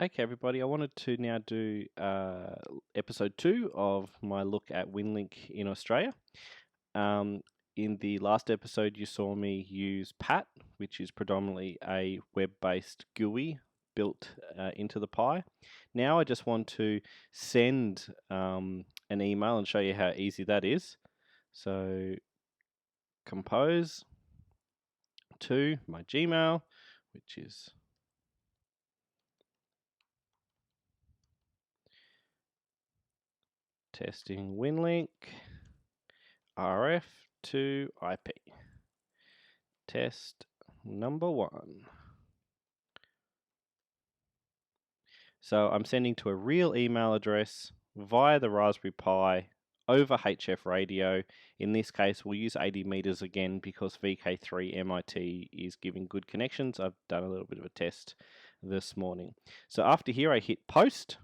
Okay, everybody, I wanted to now do episode 2 of my look at Winlink in Australia. Um, in the last episode, you saw me use Pat, which is predominantly a web-based GUI built into the Pi. Now I just want to send an email and show you how easy that is. So compose to my Gmail, which is testing Winlink RF to IP. Test number 1. So I'm sending to a real email address via the Raspberry Pi over HF radio. In this case, we'll use 80 meters again because VK3 MIT is giving good connections. I've done a little bit of a test this morning. So after here, I hit post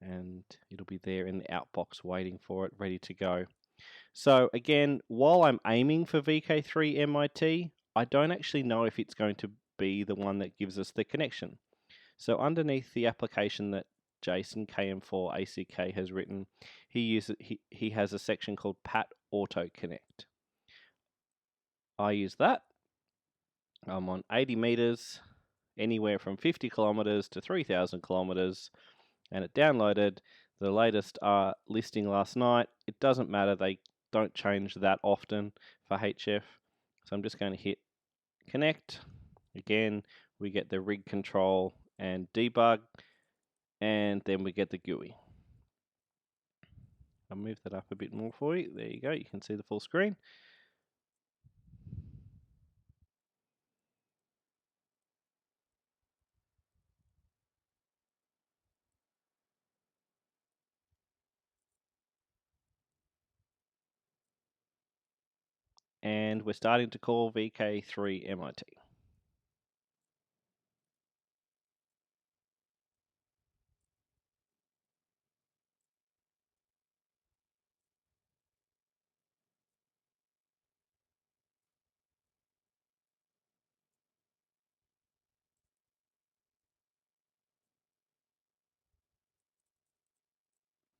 and it'll be there in the outbox waiting for it, ready to go. So again, while I'm aiming for VK3 MIT, I don't actually know if it's going to be the one that gives us the connection. So underneath the application that Jason KM4ACK has written, he has a section called Pat Auto Connect. I use that. I'm on 80 meters, anywhere from 50 kilometers to 3,000 kilometers, and it downloaded the latest listing last night. It doesn't matter, they don't change that often for HF. So I'm just going to hit connect. Again, we get the rig control and debug, and then we get the GUI. I'll move that up a bit more for you. There you go, you can see the full screen. And we're starting to call VK3 MIT.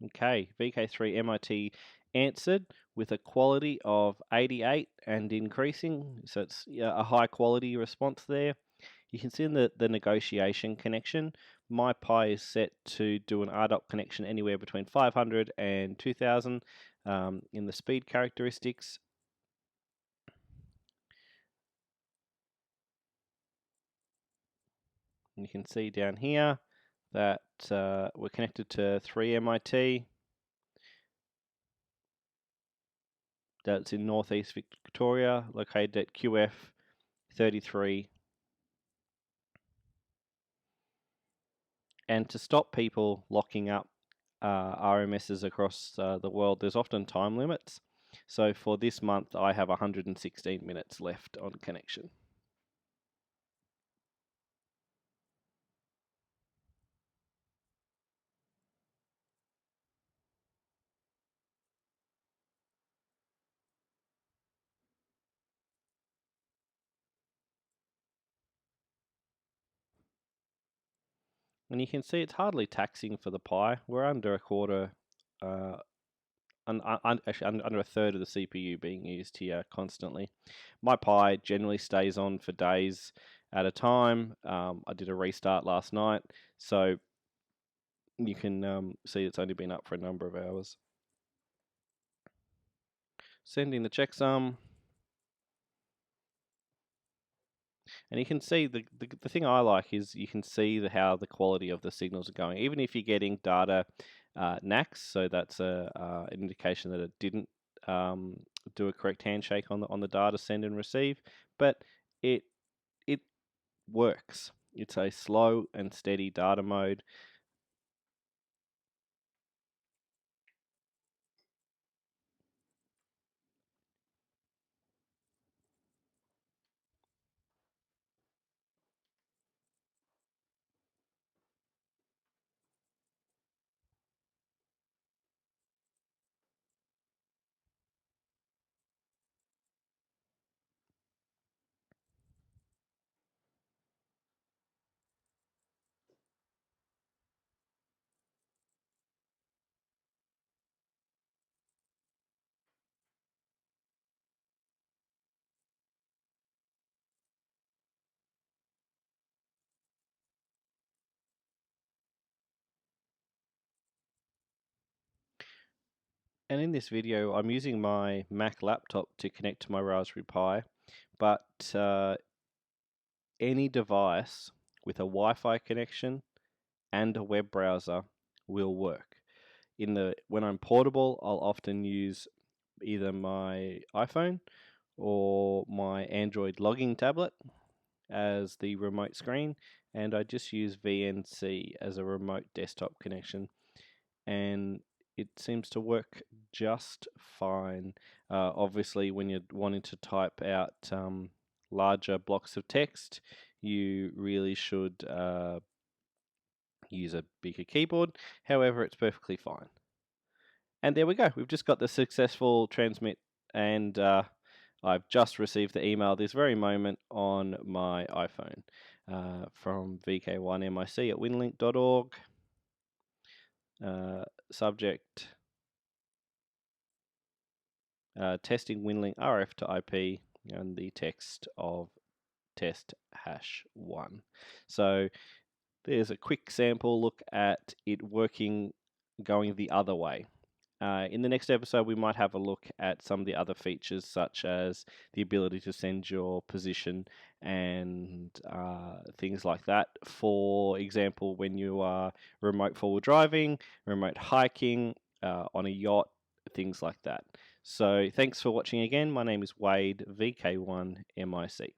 Okay, VK3 MIT answered with a quality of 88 and increasing, so it's a high quality response there. You can see in the negotiation connection, my Pi is set to do an RDOP connection anywhere between 500 and 2000 in the speed characteristics. And you can see down here that we're connected to 3MIT. That's in northeast Victoria, located at QF 33. And to stop people locking up RMSs across the world, there's often time limits. So for this month, I have 116 minutes left on connection. And you can see it's hardly taxing for the Pi. We're under a quarter, actually under a third of the CPU being used here constantly. My Pi generally stays on for days at a time. I did a restart last night, so you can see it's only been up for a number of hours. Sending the checksum. And you can see the thing I like is you can see how the quality of the signals are going. Even if you're getting data NACs, so that's an indication that it didn't do a correct handshake on the data send and receive, but it works. It's a slow and steady data mode. And in this video, I'm using my Mac laptop to connect to my Raspberry Pi, but any device with a Wi-Fi connection and a web browser will work. When I'm portable, I'll often use either my iPhone or my Android logging tablet as the remote screen, and I just use VNC as a remote desktop connection, and it seems to work just fine. Obviously, when you're wanting to type out larger blocks of text, you really should use a bigger keyboard. However, it's perfectly fine. And there we go. We've just got the successful transmit, and I've just received the email this very moment on my iPhone from VK1MIC at winlink.org. Subject testing Winlink RF to IP, and the text of test #1. So there's a quick sample look at it working going the other way. In the next episode, we might have a look at some of the other features, such as the ability to send your position and things like that. For example, when you are remote forward driving, remote hiking, on a yacht, things like that. So thanks for watching again. My name is Wade, VK1MIC.